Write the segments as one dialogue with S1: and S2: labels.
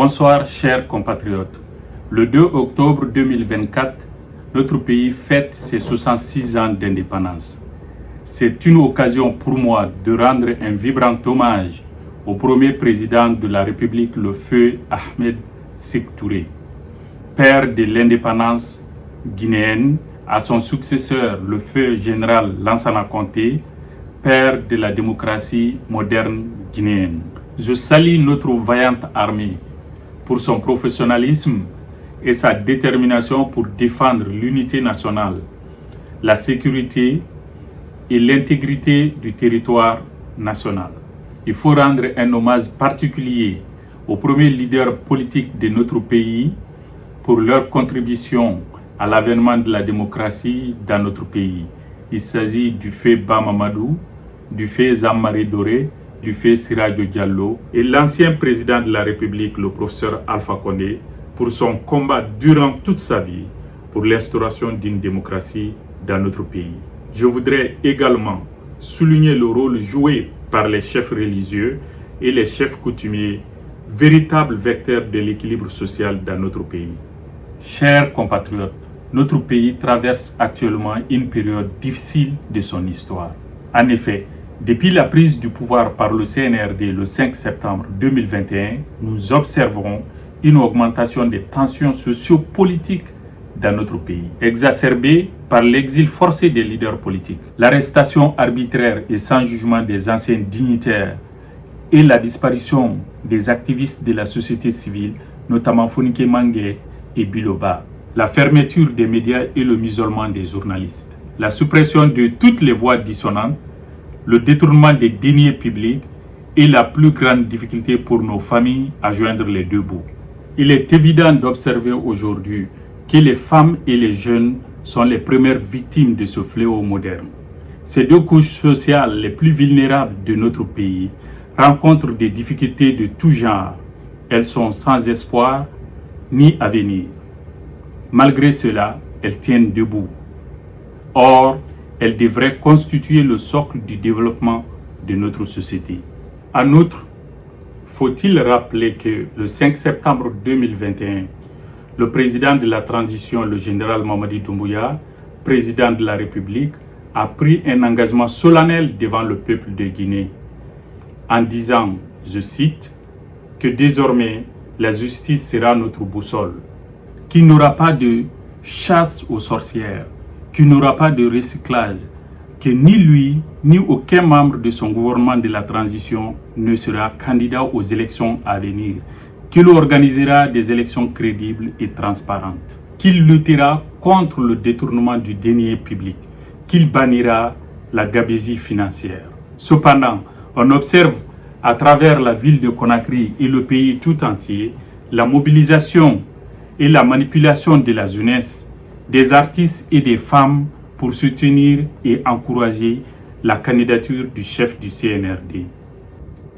S1: Bonsoir chers compatriotes. Le 2 octobre 2024, notre pays fête ses 66 ans d'indépendance. C'est une occasion pour moi de rendre un vibrant hommage au premier président de la République, le feu Ahmed Sékou Touré, père de l'indépendance guinéenne, à son successeur, le feu général Lansana Conté, père de la démocratie moderne guinéenne. Je salue notre vaillante armée pour son professionnalisme et sa détermination pour défendre l'unité nationale, la sécurité et l'intégrité du territoire national. Il faut rendre un hommage particulier aux premiers leaders politiques de notre pays pour leur contribution à l'avènement de la démocratie dans notre pays. Il s'agit du fait Bamamadou, du fait Zamaré Doré, du fait Sirajo Diallo et l'ancien président de la République, le professeur Alpha Condé, pour son combat durant toute sa vie pour l'instauration d'une démocratie dans notre pays. Je voudrais également souligner le rôle joué par les chefs religieux et les chefs coutumiers, véritables vecteurs de l'équilibre social dans notre pays. Chers compatriotes, notre pays traverse actuellement une période difficile de son histoire. En effet, depuis la prise du pouvoir par le CNRD le 5 septembre 2021, nous observons une augmentation des tensions socio-politiques dans notre pays, exacerbée par l'exil forcé des leaders politiques, l'arrestation arbitraire et sans jugement des anciens dignitaires et la disparition des activistes de la société civile, notamment Fonike Mangué et Biloba, la fermeture des médias et le musulman des journalistes, la suppression de toutes les voix dissonantes, le détournement des deniers publics et la plus grande difficulté pour nos familles à joindre les deux bouts. Il est évident d'observer aujourd'hui que les femmes et les jeunes sont les premières victimes de ce fléau moderne. Ces deux couches sociales les plus vulnérables de notre pays rencontrent des difficultés de tout genre. Elles sont sans espoir ni avenir. Malgré cela, elles tiennent debout. Or, elles devraient constituer le socle du développement de notre société. En outre, faut-il rappeler que le 5 septembre 2021, le président de la transition, le général Mamadi Doumbouya, président de la République, a pris un engagement solennel devant le peuple de Guinée en disant, je cite, que désormais la justice sera notre boussole, qu'il n'y aura pas de chasse aux sorcières, qu'il n'y aura pas de recyclage, que ni lui, ni aucun membre de son gouvernement de la transition ne sera candidat aux élections à venir, qu'il organisera des élections crédibles et transparentes, qu'il luttera contre le détournement du denier public, qu'il bannira la gabegie financière. Cependant, on observe à travers la ville de Conakry et le pays tout entier la mobilisation et la manipulation de la jeunesse, des artistes et des femmes pour soutenir et encourager la candidature du chef du CNRD.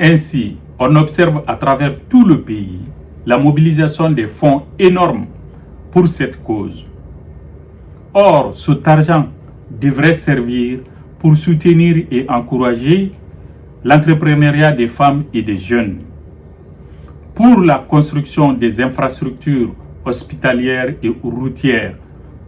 S1: Ainsi, on observe à travers tout le pays la mobilisation des fonds énormes pour cette cause. Or, cet argent devrait servir pour soutenir et encourager l'entrepreneuriat des femmes et des jeunes, pour la construction des infrastructures hospitalières et routières,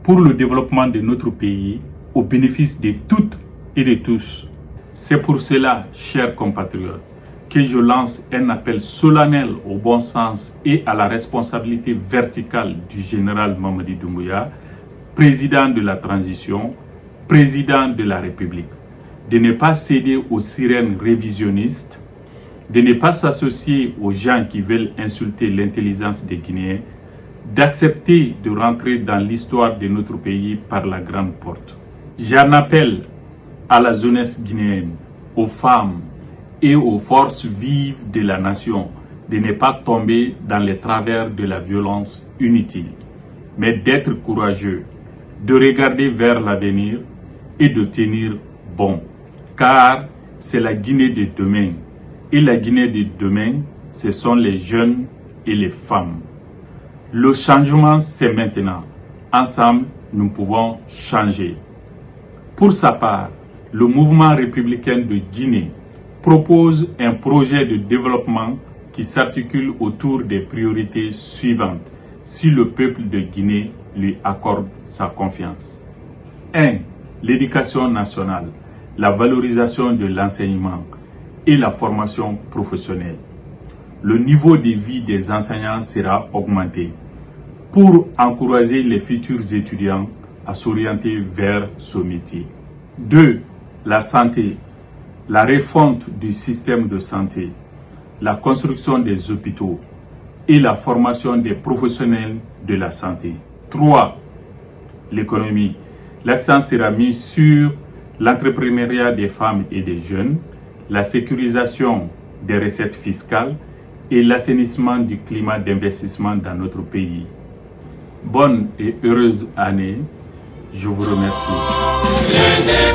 S1: pour le développement de notre pays au bénéfice de toutes et de tous. C'est pour cela, chers compatriotes, que je lance un appel solennel au bon sens et à la responsabilité verticale du général Mamadi Doumbouya, président de la transition, président de la République, de ne pas céder aux sirènes révisionnistes, de ne pas s'associer aux gens qui veulent insulter l'intelligence des Guinéens, d'accepter de rentrer dans l'histoire de notre pays par la grande porte. J'en appelle à la jeunesse guinéenne, aux femmes et aux forces vives de la nation de ne pas tomber dans les travers de la violence inutile, mais d'être courageux, de regarder vers l'avenir et de tenir bon. Car c'est la Guinée de demain. Et la Guinée de demain, ce sont les jeunes et les femmes. Le changement, c'est maintenant. Ensemble, nous pouvons changer. Pour sa part, le mouvement républicain de Guinée propose un projet de développement qui qui s'articule autour des priorités suivantes si le peuple de Guinée lui accorde sa confiance. 1. L'éducation nationale, la valorisation de l'enseignement et la formation professionnelle. Le niveau de vie des enseignants sera augmenté pour encourager les futurs étudiants à s'orienter vers ce métier. 2. La santé, la refonte du système de santé, la construction des hôpitaux et la formation des professionnels de la santé. 3. L'économie. L'accent sera mis sur l'entrepreneuriat des femmes et des jeunes, la sécurisation des recettes fiscales et l'assainissement du climat d'investissement dans notre pays. Bonne et heureuse année. Je vous remercie.